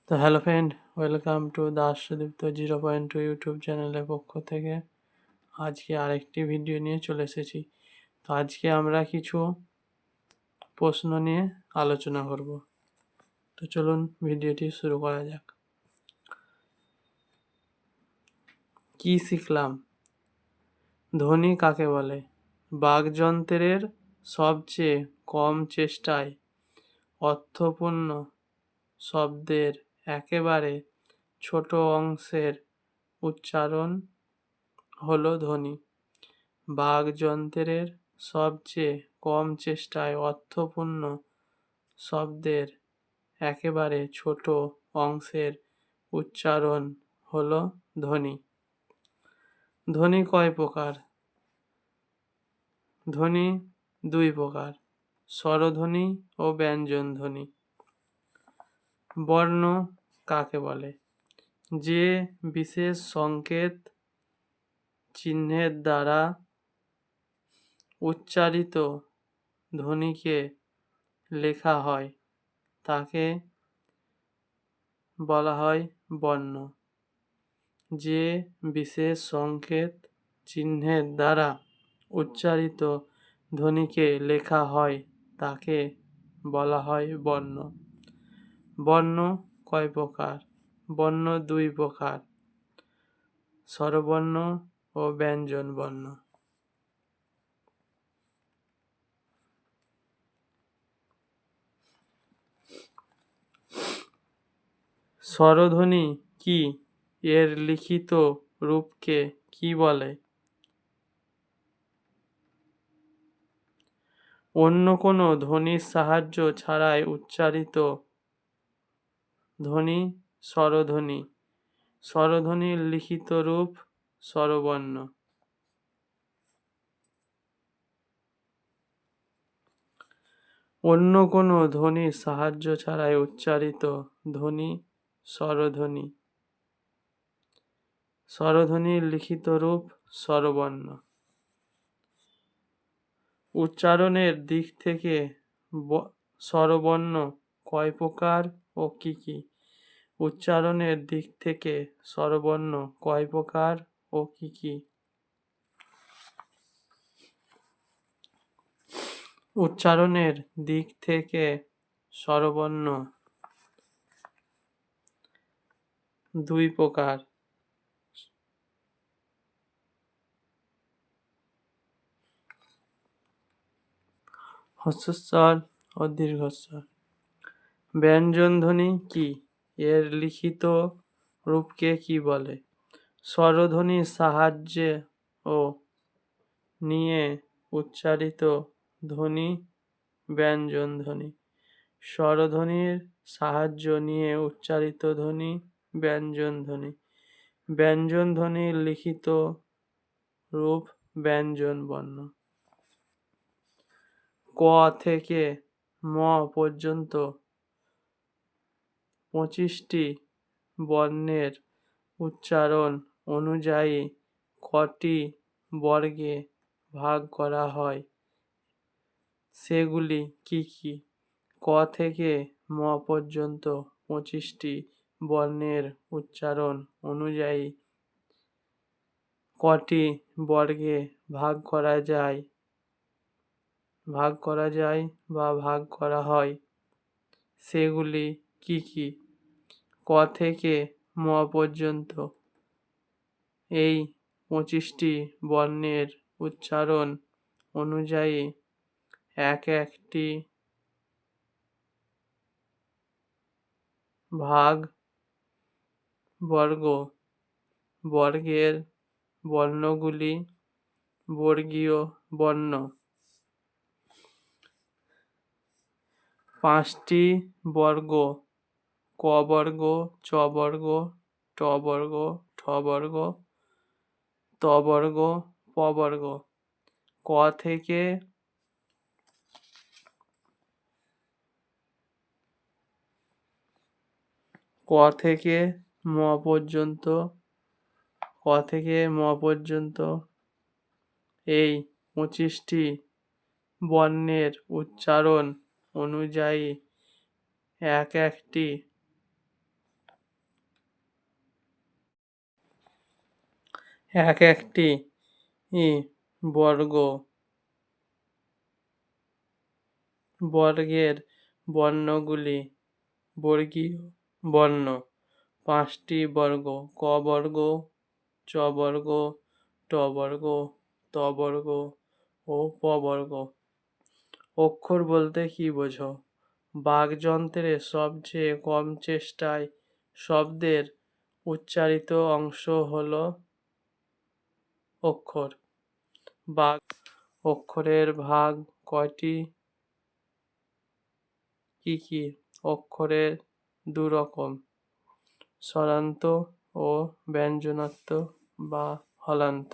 তো hello friend, welcome to Das Sudipta 0.2 YouTube চ্যানেলের পক্ষ থেকে আজকে আরেকটি ভিডিও নিয়ে চলে এসেছি। তো আজকে আমরা কিছু প্রশ্ন নিয়ে আলোচনা করব। তো চলুন ভিডিওটি শুরু করা যাক। কি শিখলাম? ধ্বনি কাকে বলে? বাকযন্ত্রের সবচেয়ে কম চেষ্টায় অর্থপূর্ণ শব্দের একেবারে ছোট অংশের উচ্চারণ হলো ধ্বনি। বাকযন্ত্রের সবচেয়ে কম চেষ্টায় অর্থপূর্ণ শব্দের একেবারে ছোট অংশের উচ্চারণ হলো ধ্বনি। ধ্বনি কয় প্রকার? ধ্বনি দুই প্রকার, স্বরধ্বনি ও ব্যঞ্জনধ্বনি। বর্ণ কাকে বলে? যে বিশেষ সংকেত চিহ্নের দ্বারা উচ্চারিত ধ্বনিকে লেখা হয় তাকে বলা হয় বর্ণ। যে বিশেষ সংকেত চিহ্নের দ্বারা উচ্চারিত ধ্বনিকে লেখা হয় তাকে বলা হয় বর্ণ। বর্ণ কয় প্রকার? বর্ণ দুই প্রকার, স্বরবর্ণ ও ব্যঞ্জন বর্ণ। স্বরধ্বনি কি? এর লিখিত রূপকে কি বলে? অন্য কোনো ধ্বনির সাহায্য ছাড়াই উচ্চারিত ধ্বনি স্বরধ্বনি। স্বরধ্বনির লিখিত রূপ স্বরবর্ণ। অন্য কোনো ধ্বনির সাহায্য ছাড়াই উচ্চারিত ধ্বনি স্বরধ্বনি। স্বরধ্বনির লিখিত রূপ স্বরবর্ণ। উচ্চারণের দিক থেকে স্বরবর্ণ কয় প্রকার ও কি কি? উচ্চারণের দিক থেকে স্বরবর্ণ কয় প্রকার ও কি কি? উচ্চারণের দিক থেকে স্বরবর্ণ দুই প্রকার, হ্রস্বস্বর ও দীর্ঘস্বর। ব্যঞ্জনধ্বনি কি? এর লিখিত রূপকে কি বলে? স্বরধ্বনির সাহায্যে ও নিয়ে উচ্চারিত ধ্বনি ব্যঞ্জনধ্বনি। স্বরধ্বনির সাহায্য নিয়ে উচ্চারিত ধ্বনি ব্যঞ্জনধ্বনি। ব্যঞ্জনধ্বনির লিখিত রূপ ব্যঞ্জন বর্ণ। ক থেকে ম পর্যন্ত 25টি বর্ণের উচ্চারণ অনুযায়ী কটি বর্গে ভাগ করা হয় সেগুলি কি কি? ক থেকে ম পর্যন্ত 25টি বর্ণের উচ্চারণ অনুযায়ী কটি বর্গে ভাগ করা যায় বা ভাগ করা হয় সেগুলি কি কি? ক থেকে ম পর্যন্ত এই 25টি বর্ণের উচ্চারণ অনুযায়ী এক একটি ভাগ বর্গ। বর্গের বর্ণগুলি বর্গীয় বর্ণ। 5টি বর্গ: ক বর্গ, চ বর্গ, ট বর্গ, ঠ বর্গ, ত বর্গ, প বর্গ। ক থেকে ম পর্যন্ত এই 25টি বর্ণের উচ্চারণ অনুযায়ী এক একটি এক একটি বর্গ বর্গের বর্ণগুলি বর্গীয় বর্ণ। 5টি বর্গ: ক বর্গ, চ বর্গ, ট বর্গ, ত বর্গ ও প বর্গ। অক্ষর বলতে কি বোঝো? বাকযন্ত্রে সবচেয়ে কম চেষ্টায় শব্দের উচ্চারিত অংশ হলো অক্ষর। বাক অক্ষরের ভাগ কয়টি? কি কি? অক্ষরের দুরকম: স্বরান্ত ও ব্যঞ্জনাত্ম বা হলান্ত।